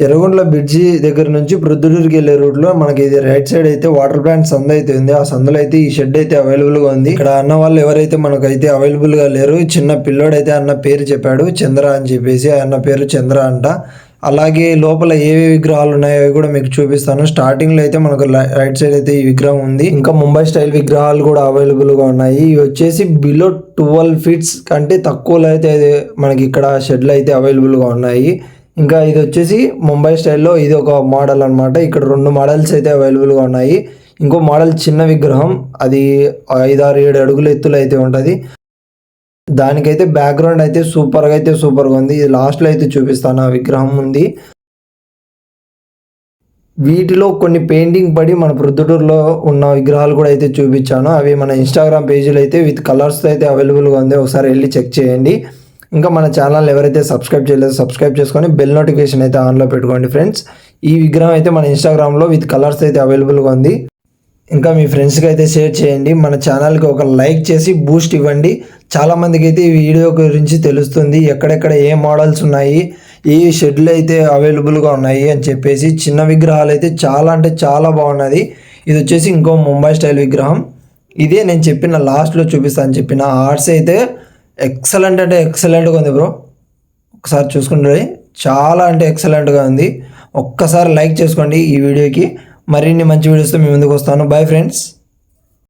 ఎర్రగొండల bridge దగ్గర నుంచి ప్రొద్దుటూరుకి వెళ్ళే రూట్ లో మనకి ఇది రైట్ సైడ్ అయితే వాటర్ ప్లాంట్ సంద అయితే ఉంది. ఆ సందులో అయితే ఈ షెడ్ అయితే అవైలబుల్ గా ఉంది. ఇక్కడ అన్న వాళ్ళు ఎవరైతే మనకైతే అవైలబుల్ గా లేరు. చిన్న పిల్లోడైతే అన్న పేరు చెప్పాడు చంద్ర అని చెప్పేసి. అన్న పేరు చంద్ర అంట. అలాగే లోపల ఏవే విగ్రహాలు ఉన్నాయో అవి కూడా మీకు చూపిస్తాను. స్టార్టింగ్ లో అయితే మనకు రైట్ సైడ్ అయితే ఈ విగ్రహం ఉంది. ఇంకా ముంబై స్టైల్ విగ్రహాలు కూడా అవైలబుల్ గా ఉన్నాయి. ఇవి వచ్చేసి బిలో 12 ఫీట్స్ కంటే తక్కువలో అయితే మనకి ఇక్కడ షెడ్లు అయితే అవైలబుల్ గా ఉన్నాయి. ఇంకా ఇది వచ్చేసి ముంబై స్టైల్లో ఇది ఒక మోడల్ అనమాట. ఇక్కడ 2 మోడల్స్ అయితే అవైలబుల్గా ఉన్నాయి. ఇంకో మోడల్ చిన్న విగ్రహం, అది 5-6-7 అడుగుల ఎత్తులో అయితే ఉంటుంది. దానికైతే బ్యాక్గ్రౌండ్ అయితే సూపర్గా ఉంది. ఇది లాస్ట్లో అయితే చూపిస్తాను. ఆ విగ్రహం ఉంది. వీటిలో కొన్ని పెయింటింగ్ పడి మన ప్రొద్దుటూరులో ఉన్న విగ్రహాలు కూడా అయితే చూపించాను. అవి మన ఇన్స్టాగ్రామ్ పేజీలో అయితే విత్ కలర్స్తో అయితే అవైలబుల్గా ఉంది. ఒకసారి వెళ్ళి చెక్ చేయండి. ఇంకా మన ఛానల్ ఎవరైతే సబ్స్క్రైబ్ చేయలేదో సబ్స్క్రైబ్ చేసుకొని బెల్ నోటిఫికేషన్ అయితే ఆన్లో పెట్టుకోండి ఫ్రెండ్స్. ఈ విగ్రహం అయితే మన ఇన్స్టాగ్రామ్లో విత్ కలర్స్ అయితే అవైలబుల్గా ఉంది. ఇంకా మీ ఫ్రెండ్స్కి అయితే షేర్ చేయండి. మన ఛానల్కి ఒక లైక్ చేసి బూస్ట్ ఇవ్వండి. చాలామందికి అయితే ఈ వీడియో గురించి తెలుస్తుంది. ఎక్కడెక్కడ ఏ మోడల్స్ ఉన్నాయి, ఏ షెడ్లు అయితే అవైలబుల్గా ఉన్నాయి అని చెప్పేసి. చిన్న విగ్రహాలు అయితే చాలా అంటే చాలా బాగున్నది. ఇది వచ్చేసి ఇంకో ముంబై స్టైల్ విగ్రహం. ఇదే నేను చెప్పిన లాస్ట్లో చూపిస్తాను చెప్పిన ఆర్ట్స్ అయితే ఎక్సలెంట్ అంటే ఎక్సలెంట్గా ఉంది బ్రో. ఒకసారి చూసుకుంటే చాలా అంటే ఎక్సలెంట్గా ఉంది. ఒక్కసారి లైక్ చేసుకోండి ఈ వీడియోకి. మరిన్ని మంచి వీడియోస్తో మీ ముందుకు వస్తాను. Bye friends.